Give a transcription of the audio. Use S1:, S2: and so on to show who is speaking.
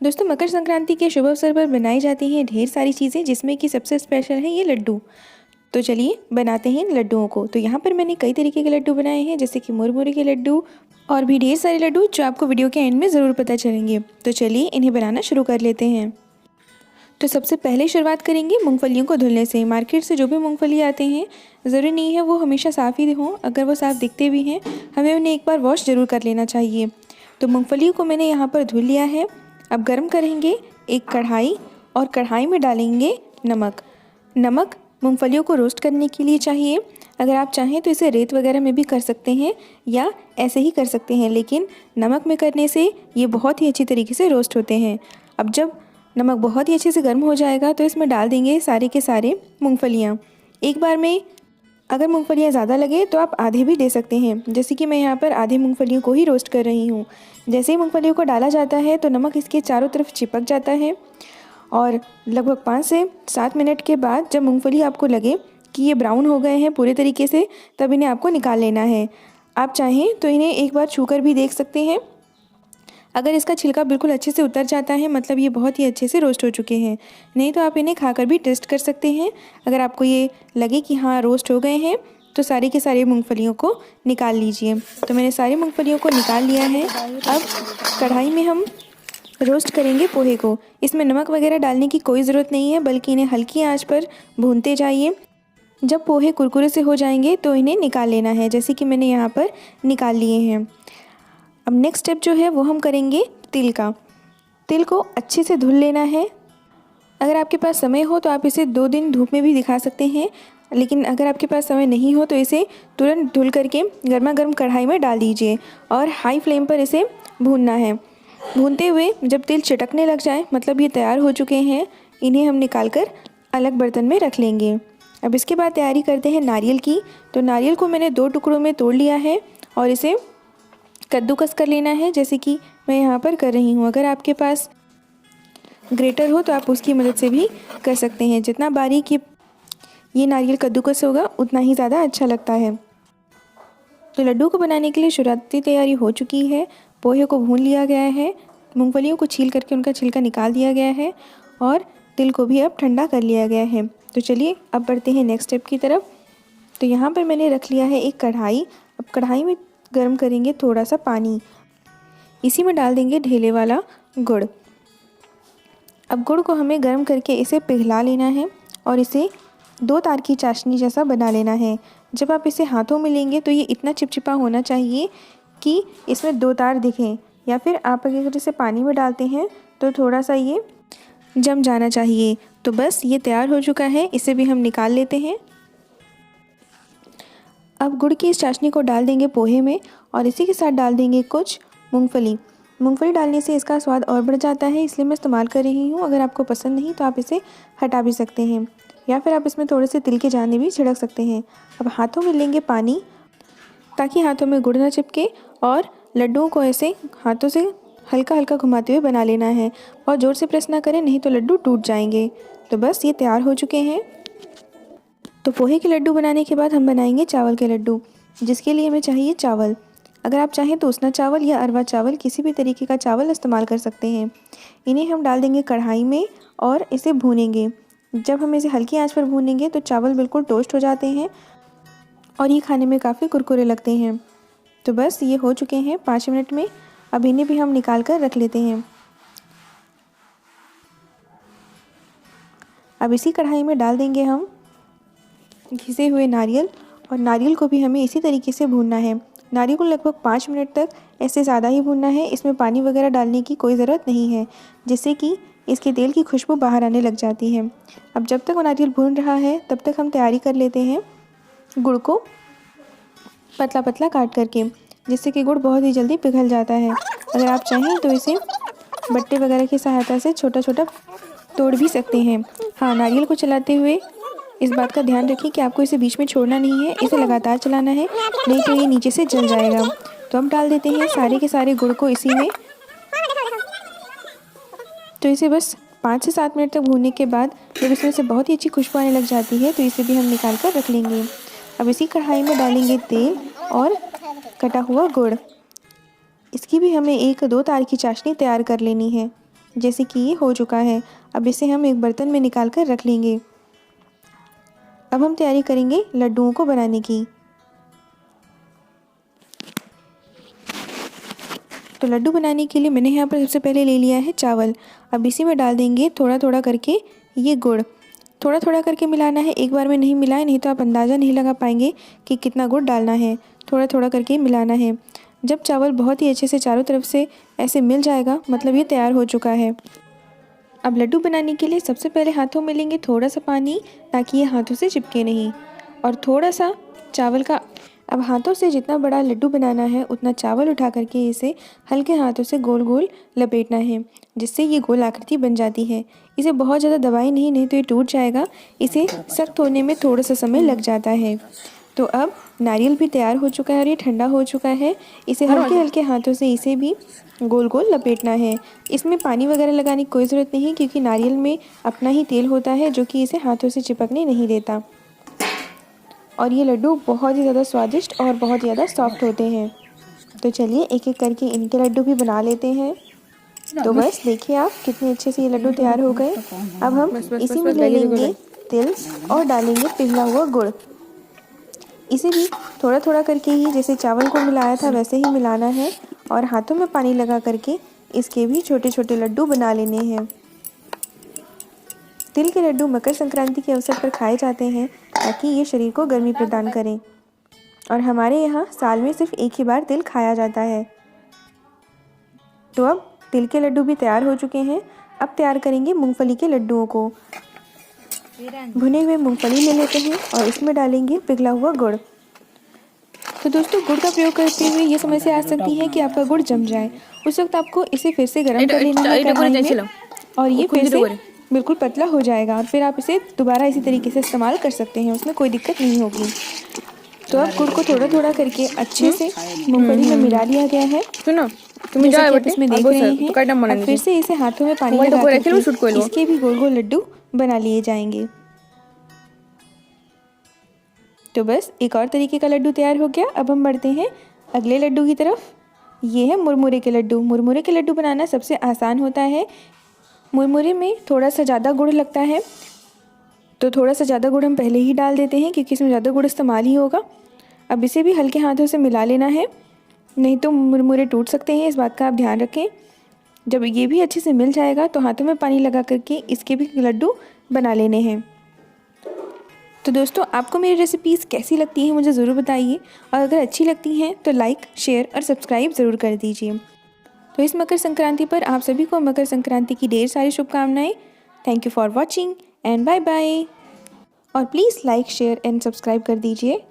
S1: दोस्तों, मकर संक्रांति के शुभ अवसर पर बनाई जाती हैं ढेर सारी चीज़ें, जिसमें कि सबसे स्पेशल है ये लड्डू। तो चलिए बनाते हैं इन लड्डुओं को। तो यहाँ पर मैंने कई तरीके के लड्डू बनाए हैं, जैसे कि मुरमुरे के लड्डू और भी ढेर सारे लड्डू, जो आपको वीडियो के एंड में ज़रूर पता चलेंगे। तो चलिए इन्हें बनाना शुरू कर लेते हैं। तो सबसे पहले शुरुआत करेंगे मूंगफलियों को धुलने से। मार्केट से जो भी मूंगफली आते हैं, ज़रूरी नहीं है वो हमेशा साफ़ ही हों। अगर वो साफ़ दिखते भी हैं, हमें उन्हें एक बार वॉश ज़रूर कर लेना चाहिए। तो मूंगफलियों को मैंने यहाँ पर धुल लिया है। अब गर्म करेंगे एक कढ़ाई और कढ़ाई में डालेंगे नमक मूंगफलियों को रोस्ट करने के लिए चाहिए। अगर आप चाहें तो इसे रेत वगैरह में भी कर सकते हैं या ऐसे ही कर सकते हैं, लेकिन नमक में करने से ये बहुत ही अच्छी तरीके से रोस्ट होते हैं। अब जब नमक बहुत ही अच्छे से गर्म हो जाएगा तो इसमें डाल देंगे सारे के सारे मूंगफलियाँ एक बार में। अगर मूंगफलियाँ ज़्यादा लगे तो आप आधे भी दे सकते हैं, जैसे कि मैं यहाँ पर आधे मूंगफलियों को ही रोस्ट कर रही हूँ। जैसे ही मूंगफलियों को डाला जाता है तो नमक इसके चारों तरफ चिपक जाता है, और लगभग 5 से 7 मिनट के बाद जब मूंगफली आपको लगे कि ये ब्राउन हो गए हैं पूरे तरीके से, तब इन्हें आपको निकाल लेना है। आप चाहें तो इन्हें एक बार छूकर भी देख सकते हैं। अगर इसका छिलका बिल्कुल अच्छे से उतर जाता है, मतलब ये बहुत ही अच्छे से रोस्ट हो चुके हैं। नहीं तो आप इन्हें खाकर भी टेस्ट कर सकते हैं। अगर आपको ये लगे कि हाँ रोस्ट हो गए हैं, तो सारी के सारी मूंगफलियों को निकाल लीजिए। तो मैंने सारी मूंगफलियों को निकाल लिया है। अब कढ़ाई में हम रोस्ट करेंगे पोहे को। इसमें नमक वगैरह डालने की कोई ज़रूरत नहीं है, बल्कि इन्हें हल्की आंच पर भूनते जाइए। जब पोहे कुरकुरे से हो जाएंगे तो इन्हें निकाल लेना है, जैसे कि मैंने यहाँ पर निकाल लिए हैं। अब नेक्स्ट स्टेप जो है वो हम करेंगे तिल का। तिल को अच्छे से धुल लेना है। अगर आपके पास समय हो तो आप इसे 2 दिन धूप में भी दिखा सकते हैं, लेकिन अगर आपके पास समय नहीं हो तो इसे तुरंत धुल करके गर्मा गर्म कढ़ाई में डाल दीजिए और हाई फ्लेम पर इसे भूनना है। भूनते हुए जब तिल चटकने लग जाए, मतलब ये तैयार हो चुके हैं, इन्हें हम निकाल कर अलग बर्तन में रख लेंगे। अब इसके बाद तैयारी करते हैं नारियल की। तो नारियल को मैंने 2 टुकड़ों में तोड़ लिया है और इसे कद्दूकस कर लेना है, जैसे कि मैं यहाँ पर कर रही हूँ। अगर आपके पास ग्रेटर हो तो आप उसकी मदद से भी कर सकते हैं। जितना बारीक ये नारियल कद्दूकस होगा, उतना ही ज़्यादा अच्छा लगता है। तो लड्डू को बनाने के लिए शुरुआती तैयारी हो चुकी है। पोहे को भून लिया गया है, मूंगफलियों को छील करके उनका छिलका निकाल दिया गया है और तिल को भी अब ठंडा कर लिया गया है। तो चलिए अब बढ़ते हैं नेक्स्ट स्टेप की तरफ। तो यहाँ पर मैंने रख लिया है एक कढ़ाई। अब कढ़ाई में गर्म करेंगे थोड़ा सा पानी। इसी में डाल देंगे ढेले वाला गुड़। अब गुड़ को हमें गर्म करके इसे पिघला लेना है और इसे 2 तार की चाशनी जैसा बना लेना है। जब आप इसे हाथों में लेंगे तो ये इतना चिपचिपा होना चाहिए कि इसमें 2 तार दिखें, या फिर आप अगर इसे पानी में डालते हैं तो थोड़ा सा ये जम जाना चाहिए। तो बस ये तैयार हो चुका है, इसे भी हम निकाल लेते हैं। अब गुड़ की इस चाशनी को डाल देंगे पोहे में और इसी के साथ डाल देंगे कुछ मूंगफली डालने से इसका स्वाद और बढ़ जाता है, इसलिए मैं इस्तेमाल कर रही हूँ। अगर आपको पसंद नहीं तो आप इसे हटा भी सकते हैं, या फिर आप इसमें थोड़े से तिल के दाने भी छिड़क सकते हैं। अब हाथों में लेंगे पानी, ताकि हाथों में गुड़ ना चिपके, और लड्डुओं को ऐसे हाथों से हल्का हल्का घुमाते हुए बना लेना है। और ज़ोर से प्रेस ना करें, नहीं तो लड्डू टूट जाएंगे। तो बस ये तैयार हो चुके हैं। तो पोहे के लड्डू बनाने के बाद हम बनाएंगे चावल के लड्डू, जिसके लिए हमें चाहिए चावल। अगर आप चाहें तो उसना चावल या अरवा चावल, किसी भी तरीके का चावल इस्तेमाल कर सकते हैं। इन्हें हम डाल देंगे कढ़ाई में और इसे भूनेंगे। जब हम इसे हल्की आंच पर भूनेंगे तो चावल बिल्कुल टोस्ट हो जाते हैं और ये खाने में काफ़ी कुरकुरे लगते हैं। तो बस ये हो चुके हैं 5 मिनट में। अब इन्हें भी हम निकाल कर रख लेते हैं। अब इसी कढ़ाई में डाल देंगे हम घिसे हुए नारियल, और नारियल को भी हमें इसी तरीके से भूनना है। नारियल को लगभग 5 मिनट तक ऐसे ज़्यादा ही भूनना है। इसमें पानी वगैरह डालने की कोई ज़रूरत नहीं है, जिससे कि इसके तेल की खुशबू बाहर आने लग जाती है। अब जब तक वो नारियल भून रहा है, तब तक हम तैयारी कर लेते हैं गुड़ को पतला पतला काट करके, जिससे कि गुड़ बहुत ही जल्दी पिघल जाता है। अगर आप चाहें तो इसे बट्टे वगैरह की सहायता से छोटा छोटा तोड़ भी सकते हैं। हाँ, नारियल को चलाते हुए इस बात का ध्यान रखिए कि आपको इसे बीच में छोड़ना नहीं है, इसे लगातार चलाना है, नहीं तो ये नीचे से जल जाएगा। तो हम डाल देते हैं सारे के सारे गुड़ को इसी में। तो इसे बस 5 से 7 मिनट तक भूनने के बाद जब इसमें से बहुत ही अच्छी खुशबू आने लग जाती है, तो इसे भी हम निकाल कर रख लेंगे। अब इसी कढ़ाई में डालेंगे तेल और कटा हुआ गुड़। इसकी भी हमें 1-2 तार की चाशनी तैयार कर लेनी है। जैसे कि ये हो चुका है। अब इसे हम एक बर्तन में निकाल कर रख लेंगे। अब हम तैयारी करेंगे लड्डुओं को बनाने की। तो लड्डू बनाने के लिए मैंने यहाँ पर सबसे पहले ले लिया है चावल। अब इसी में डाल देंगे थोड़ा थोड़ा करके ये गुड़। थोड़ा थोड़ा करके मिलाना है, एक बार में नहीं मिलाएं, नहीं तो आप अंदाज़ा नहीं लगा पाएंगे कि कितना गुड़ डालना है। थोड़ा थोड़ा करके मिलाना है। जब चावल बहुत ही अच्छे से चारों तरफ से ऐसे मिल जाएगा, मतलब ये तैयार हो चुका है। अब लड्डू बनाने के लिए सबसे पहले हाथों में लेंगे थोड़ा सा पानी, ताकि ये हाथों से चिपके नहीं, और थोड़ा सा चावल का। अब हाथों से जितना बड़ा लड्डू बनाना है उतना चावल उठा करके इसे हल्के हाथों से गोल गोल लपेटना है, जिससे ये गोल आकृति बन जाती है। इसे बहुत ज़्यादा दबाई नहीं तो ये टूट जाएगा। इसे सख्त होने में थोड़ा सा समय लग जाता है। तो अब नारियल भी तैयार हो चुका है और ये ठंडा हो चुका है। इसे हल्के हल्के हाथों से इसे भी गोल गोल लपेटना है। इसमें पानी वगैरह लगाने की कोई ज़रूरत नहीं, क्योंकि नारियल में अपना ही तेल होता है जो कि इसे हाथों से चिपकने नहीं देता। और ये लड्डू बहुत ही ज़्यादा स्वादिष्ट और बहुत ही ज़्यादा सॉफ्ट होते हैं। तो चलिए एक एक करके इनके लड्डू भी बना लेते हैं। तो बस देखिए आप कितने अच्छे से ये लड्डू तैयार हो गए। अब हम इसी में ले लेंगे तिल और डालेंगे पिघला हुआ गुड़। इसे भी थोड़ा थोड़ा करके ही जैसे चावल को मिलाया था वैसे ही मिलाना है, और हाथों में पानी लगा करके इसके भी छोटे छोटे लड्डू बना लेने हैं। तिल के लड्डू मकर संक्रांति के अवसर पर खाए जाते हैं, ताकि ये शरीर को गर्मी प्रदान करें। और हमारे यहाँ साल में सिर्फ एक ही बार तिल खाया जाता है। तो अब तिल के लड्डू भी तैयार हो चुके हैं। अब तैयार करेंगे मूंगफली के लड्डुओं को। भुने हुए मूंगफली ले लेते हैं और इसमें डालेंगे पिघला हुआ गुड़। तो दोस्तों, गुड़ का प्रयोग करते हुए ये समस्या आ सकती है कि आपका गुड़ जम जाए। उस वक्त आपको इसे फिर से गर्म कर लेना है कढ़ाई में, और ये फिर से बिल्कुल पतला हो जाएगा, और फिर आप इसे दोबारा इसी तरीके से इस्तेमाल कर सकते हैं, उसमें कोई दिक्कत नहीं होगी। तो अब गुड़ को थोड़ा थोड़ा करके अच्छे से मूंगफली में मिला लिया गया है। सुनो, तुम इसमें देख रहे हैं। अब फिर से इसे हाथों में पानी लगा करके इसके भी गोल गोल लड्डू बना लिए जाएंगे। तो बस एक और तरीके का लड्डू तैयार हो गया। अब हम बढ़ते हैं अगले लड्डू की तरफ। ये है मुरमुरे के लड्डू। मुरमुरे के लड्डू बनाना सबसे आसान होता है। मुरमुरे में थोड़ा सा ज़्यादा गुड़ लगता है, तो थोड़ा सा ज़्यादा गुड़ हम पहले ही डाल देते हैं, क्योंकि इसमें ज़्यादा गुड़ इस्तेमाल ही होगा। अब इसे भी हल्के हाथों से मिला लेना है, नहीं तो मुरमुरे टूट सकते हैं, इस बात का आप ध्यान रखें। जब ये भी अच्छे से मिल जाएगा तो हाथों में पानी लगा करके इसके भी लड्डू बना लेने हैं। तो दोस्तों, आपको मेरी रेसिपीज़ कैसी लगती हैं मुझे ज़रूर बताइए, और अगर अच्छी लगती हैं तो लाइक, शेयर और सब्सक्राइब ज़रूर कर दीजिए। तो इस मकर संक्रांति पर आप सभी को मकर संक्रांति की ढेर सारी शुभकामनाएं। Thank you for watching and bye bye. और please like, share and subscribe कर दीजिए।